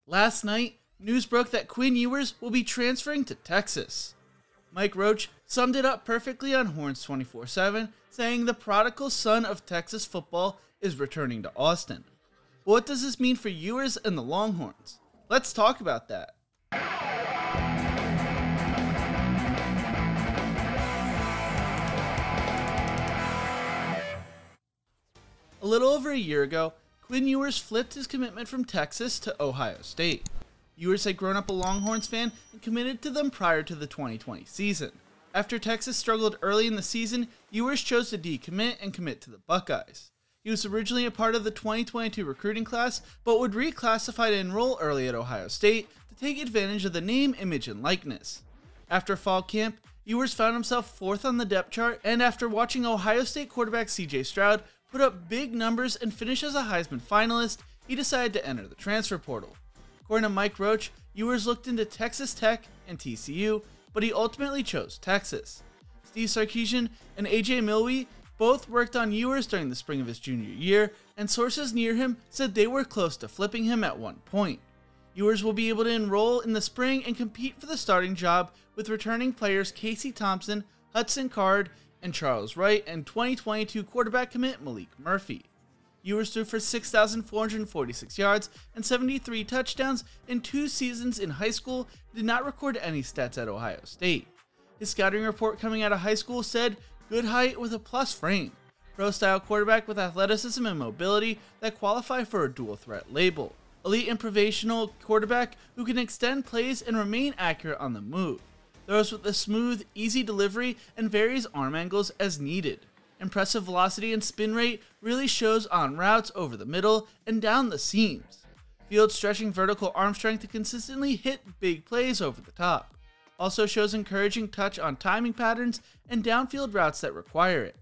Last night, news broke that Quinn Ewers will be transferring to Texas. Mike Roach summed it up perfectly on Horns 24/7, saying the prodigal son of Texas football is returning to Austin. But what does this mean for Ewers and the Longhorns? Let's talk about that. A little over a year ago, Quinn Ewers flipped his commitment from Texas to Ohio State. Ewers had grown up a Longhorns fan and committed to them prior to the 2020 season. After Texas struggled early in the season, Ewers chose to decommit and commit to the Buckeyes. He was originally a part of the 2022 recruiting class, but would reclassify to enroll early at Ohio State to take advantage of the name, image, and likeness. After fall camp, Ewers found himself 4th on the depth chart, and after watching Ohio State quarterback CJ Stroud put up big numbers and finish as a Heisman finalist, he decided to enter the transfer portal. According to Mike Roach, Ewers looked into Texas Tech and TCU, but he ultimately chose Texas. Steve Sarkisian and AJ Milwee both worked on Ewers during the spring of his junior year, and sources near him said they were close to flipping him at one point. Ewers will be able to enroll in the spring and compete for the starting job with returning players Casey Thompson, Hudson Card, and Charles Wright, and 2022 quarterback commit Malik Murphy. Ewers threw for 6,446 yards and 73 touchdowns in 2 seasons in high school and did not record any stats at Ohio State. His scouting report coming out of high school said, "Good height with a plus frame, pro-style quarterback with athleticism and mobility that qualify for a dual threat label, elite improvisational quarterback who can extend plays and remain accurate on the move, throws with a smooth, easy delivery and varies arm angles as needed. Impressive velocity and spin rate really shows on routes over the middle and down the seams. Field stretching vertical arm strength to consistently hit big plays over the top. Also shows encouraging touch on timing patterns and downfield routes that require it.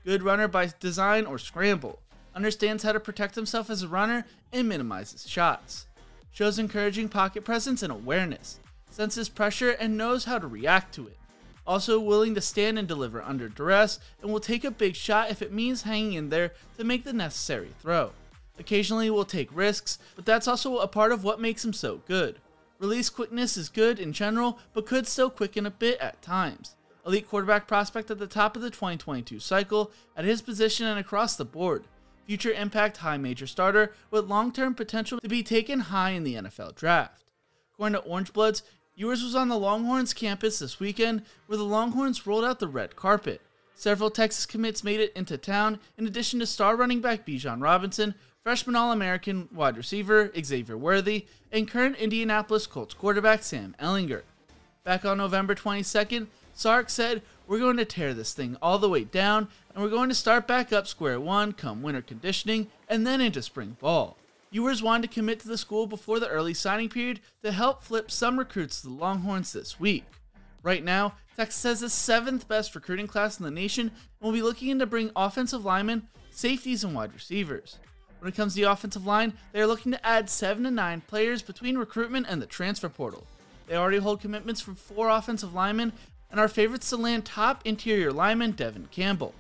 Good runner by design or scramble. Understands how to protect himself as a runner and minimizes shots. Shows encouraging pocket presence and awareness. Senses pressure and knows how to react to it. Also willing to stand and deliver under duress and will take a big shot if it means hanging in there to make the necessary throw. Occasionally will take risks, but that's also a part of what makes him so good. Release quickness is good in general, but could still quicken a bit at times. Elite quarterback prospect at the top of the 2022 cycle at his position and across the board. Future impact high major starter with long-term potential to be taken high in the NFL draft. According to Orange Bloods, Ewers was on the Longhorns campus this weekend where the Longhorns rolled out the red carpet. Several Texas commits made it into town, in addition to star running back Bijan Robinson, freshman All-American wide receiver Xavier Worthy, and current Indianapolis Colts quarterback Sam Ehlinger. Back on November 22nd, Sark said, "We're going to tear this thing all the way down, and we're going to start back up square one come winter conditioning, and then into spring ball." Ewers wanted to commit to the school before the early signing period to help flip some recruits to the Longhorns this week. Right now, Texas has the 7th best recruiting class in the nation and will be looking to bring offensive linemen, safeties, and wide receivers. When it comes to the offensive line, they are looking to add 7 to 9 players between recruitment and the transfer portal. They already hold commitments from 4 offensive linemen and are favorites to land top interior lineman Devin Campbell.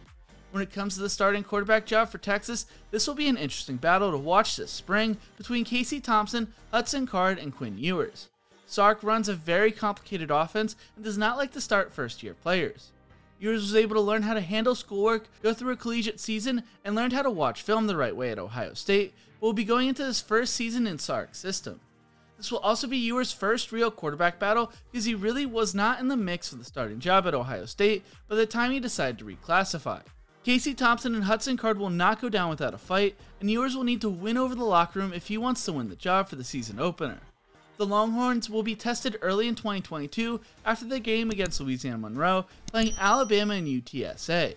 When it comes to the starting quarterback job for Texas, this will be an interesting battle to watch this spring between Casey Thompson, Hudson Card, and Quinn Ewers. Sark runs a very complicated offense and does not like to start first-year players. Ewers was able to learn how to handle schoolwork, go through a collegiate season, and learned how to watch film the right way at Ohio State, but will be going into his first season in Sark's system. This will also be Ewers' first real quarterback battle because he really was not in the mix for the starting job at Ohio State by the time he decided to reclassify. Casey Thompson and Hudson Card will not go down without a fight, and Ewers will need to win over the locker room if he wants to win the job for the season opener. The Longhorns will be tested early in 2022 after the game against Louisiana Monroe, playing Alabama and UTSA.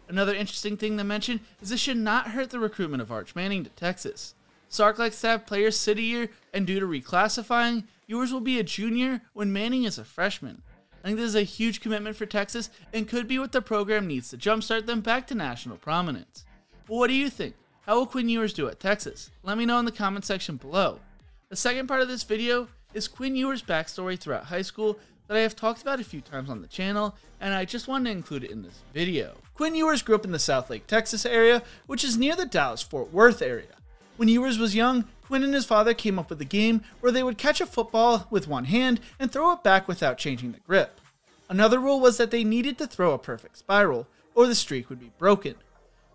Another interesting thing to mention is this should not hurt the recruitment of Arch Manning to Texas. Sark likes to have players sit a year, and due to reclassifying, Ewers will be a junior when Manning is a freshman. I think this is a huge commitment for Texas and could be what the program needs to jumpstart them back to national prominence. But what do you think? How will Quinn Ewers do at Texas? Let me know in the comment section below. The second part of this video is Quinn Ewers' backstory throughout high school that I have talked about a few times on the channel, and I just wanted to include it in this video. Quinn Ewers grew up in the Southlake, Texas area, which is near the Dallas-Fort Worth area. When Ewers was young, Quinn and his father came up with a game where they would catch a football with one hand and throw it back without changing the grip. Another rule was that they needed to throw a perfect spiral, or the streak would be broken.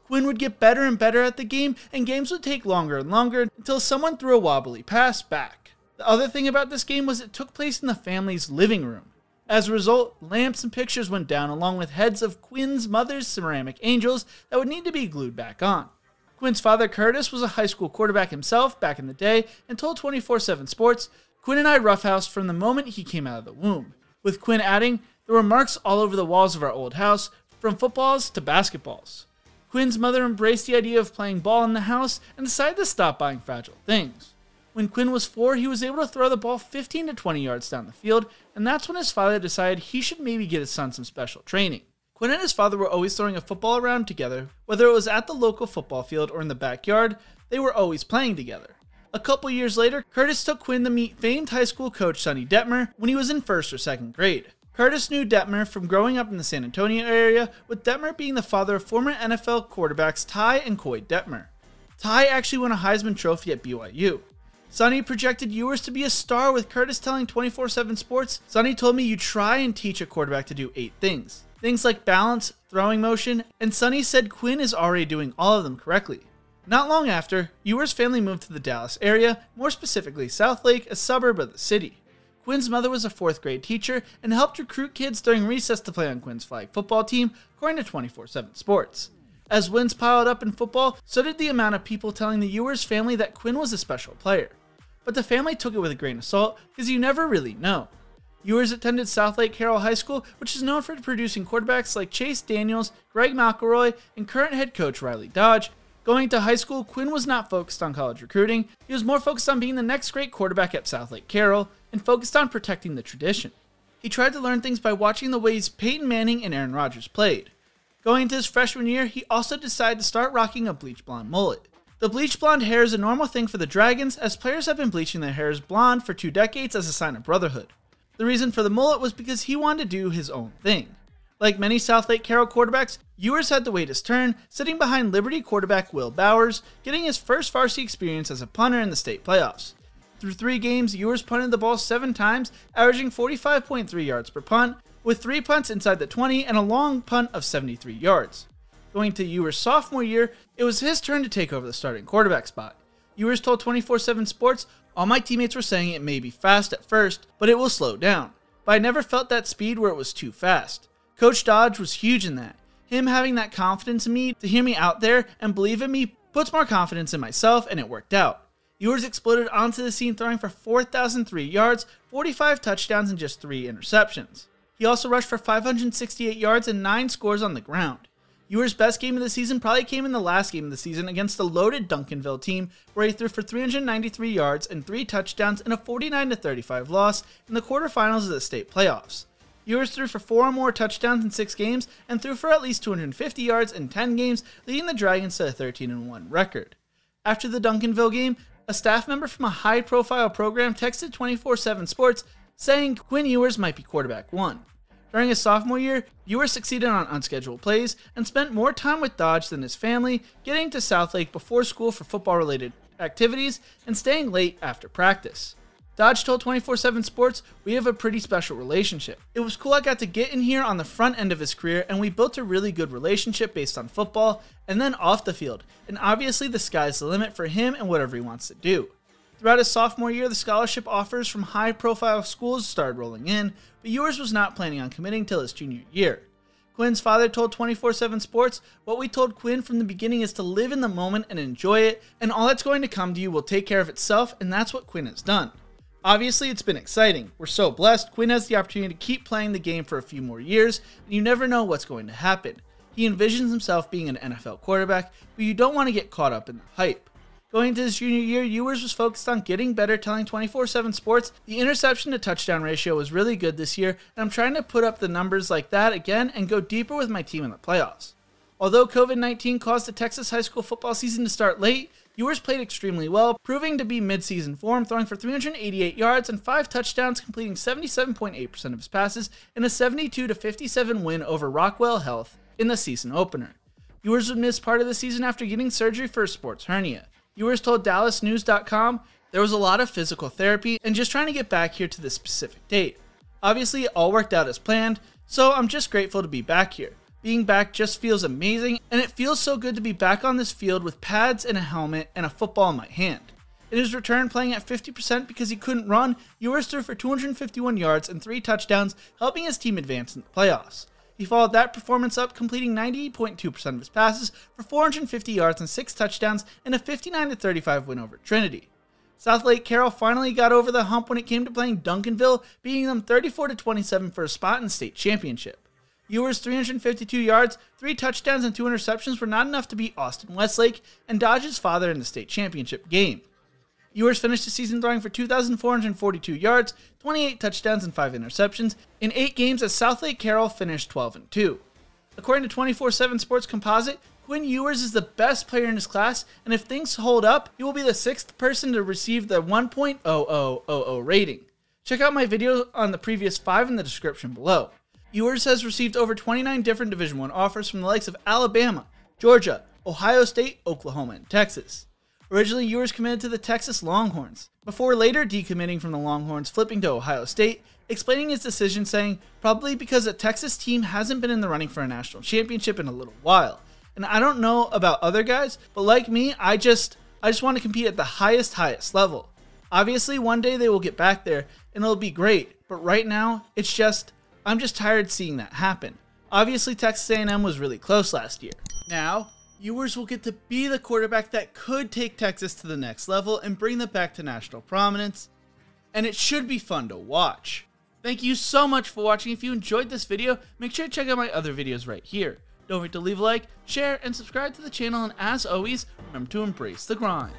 Quinn would get better and better at the game, and games would take longer and longer until someone threw a wobbly pass back. The other thing about this game was it took place in the family's living room. As a result, lamps and pictures went down along with heads of Quinn's mother's ceramic angels that would need to be glued back on. Quinn's father, Curtis, was a high school quarterback himself back in the day and told 24/7 Sports, "Quinn and I roughhoused from the moment he came out of the womb," with Quinn adding, "There were marks all over the walls of our old house, from footballs to basketballs." Quinn's mother embraced the idea of playing ball in the house and decided to stop buying fragile things. When Quinn was 4, he was able to throw the ball 15 to 20 yards down the field, and that's when his father decided he should maybe get his son some special training. Quinn and his father were always throwing a football around together. Whether it was at the local football field or in the backyard, they were always playing together. A couple years later, Curtis took Quinn to meet famed high school coach Sonny Detmer when he was in 1st or 2nd grade. Curtis knew Detmer from growing up in the San Antonio area, with Detmer being the father of former NFL quarterbacks Ty and Coy Detmer. Ty actually won a Heisman Trophy at BYU. Sonny projected Ewers to be a star, with Curtis telling 24/7 Sports, "Sonny told me you try and teach a quarterback to do 8 things. Things like balance, throwing motion, and Sonny said Quinn is already doing all of them correctly." Not long after, Ewers' family moved to the Dallas area, more specifically Southlake, a suburb of the city. Quinn's mother was a 4th grade teacher and helped recruit kids during recess to play on Quinn's flag football team, according to 24/7 Sports. As wins piled up in football, so did the amount of people telling the Ewers family that Quinn was a special player. But the family took it with a grain of salt, because you never really know. Ewers attended Southlake Carroll High School, which is known for producing quarterbacks like Chase Daniels, Greg McElroy, and current head coach Riley Dodge. Going to high school, Quinn was not focused on college recruiting. He was more focused on being the next great quarterback at Southlake Carroll, and focused on protecting the tradition. He tried to learn things by watching the ways Peyton Manning and Aaron Rodgers played. Going into his freshman year, he also decided to start rocking a bleach blonde mullet. The bleach blonde hair is a normal thing for the Dragons, as players have been bleaching their hairs blonde for 2 decades as a sign of brotherhood. The reason for the mullet was because he wanted to do his own thing. Like many Southlake Carroll quarterbacks, Ewers had to wait his turn, sitting behind Liberty quarterback Will Bowers, getting his first varsity experience as a punter in the state playoffs. Through 3 games, Ewers punted the ball 7 times, averaging 45.3 yards per punt, with 3 punts inside the 20 and a long punt of 73 yards. Going to Ewers' sophomore year, it was his turn to take over the starting quarterback spot. Ewers told 24/7 Sports, "All my teammates were saying it may be fast at first, but it will slow down. But I never felt that speed where it was too fast. Coach Dodge was huge in that. Him having that confidence in me to hear me out there and believe in me puts more confidence in myself, and it worked out." Ewers exploded onto the scene, throwing for 4,003 yards, 45 touchdowns, and just 3 interceptions. He also rushed for 568 yards and 9 scores on the ground. Ewers' best game of the season probably came in the last game of the season against the loaded Duncanville team, where he threw for 393 yards and 3 touchdowns in a 49-35 loss in the quarterfinals of the state playoffs. Ewers threw for 4 or more touchdowns in 6 games and threw for at least 250 yards in 10 games, leading the Dragons to a 13-1 record. After the Duncanville game, a staff member from a high-profile program texted 24/7 Sports saying Quinn Ewers might be quarterback 1. During his sophomore year, Ewers succeeded on unscheduled plays and spent more time with Dodge than his family, getting to Southlake before school for football-related activities and staying late after practice. Dodge told 24/7 Sports, "We have a pretty special relationship. It was cool I got to get in here on the front end of his career, and we built a really good relationship based on football and then off the field, and obviously the sky's the limit for him and whatever he wants to do." Throughout his sophomore year, the scholarship offers from high-profile schools started rolling in, but Ewers was not planning on committing till his junior year. Quinn's father told 24/7 Sports, "What we told Quinn from the beginning is to live in the moment and enjoy it, and all that's going to come to you will take care of itself, and that's what Quinn has done." Obviously, it's been exciting. We're so blessed. Quinn has the opportunity to keep playing the game for a few more years, and you never know what's going to happen. He envisions himself being an NFL quarterback, but you don't want to get caught up in the hype. Going into his junior year, Ewers was focused on getting better, telling 24/7 Sports, "The interception to touchdown ratio was really good this year, and I'm trying to put up the numbers like that again and go deeper with my team in the playoffs." Although COVID-19 caused the Texas high school football season to start late, Ewers played extremely well, proving to be mid-season form, throwing for 388 yards and 5 touchdowns, completing 77.8% of his passes in a 72-57 win over Rockwell Health in the season opener. Ewers would miss part of the season after getting surgery for a sports hernia. Ewers told DallasNews.com, "There was a lot of physical therapy and just trying to get back here to this specific date. Obviously, it all worked out as planned, so I'm just grateful to be back here. Being back just feels amazing, and it feels so good to be back on this field with pads and a helmet and a football in my hand." In his return, playing at 50% because he couldn't run, Ewers threw for 251 yards and 3 touchdowns, helping his team advance in the playoffs. He followed that performance up, completing 98.2% of his passes for 450 yards and 6 touchdowns in a 59-35 win over Trinity. South Lake Carroll finally got over the hump when it came to playing Duncanville, beating them 34-27 for a spot in the state championship. Ewers' 352 yards, 3 touchdowns, and 2 interceptions were not enough to beat Austin Westlake and Dodge's father in the state championship game. Ewers finished the season throwing for 2,442 yards, 28 touchdowns, and 5 interceptions in 8 games as South Lake Carroll finished 12-2. According to 24/7 Sports Composite, Quinn Ewers is the best player in his class, and if things hold up, he will be the 6th person to receive the 1.0000 rating. Check out my video on the previous 5 in the description below. Ewers has received over 29 different Division I offers from the likes of Alabama, Georgia, Ohio State, Oklahoma, and Texas. Originally, Ewers committed to the Texas Longhorns, before later decommitting from the Longhorns, flipping to Ohio State, explaining his decision saying, "Probably because the Texas team hasn't been in the running for a national championship in a little while. And I don't know about other guys, but like me, I just want to compete at the highest level. Obviously, one day they will get back there, and it'll be great, but right now, I'm just tired seeing that happen. Obviously, Texas A&M was really close last year." Now, Ewers will get to be the quarterback that could take Texas to the next level and bring them back to national prominence, and it should be fun to watch. Thank you so much for watching. If you enjoyed this video, make sure to check out my other videos right here. Don't forget to leave a like, share, and subscribe to the channel, and as always, remember to embrace the grind.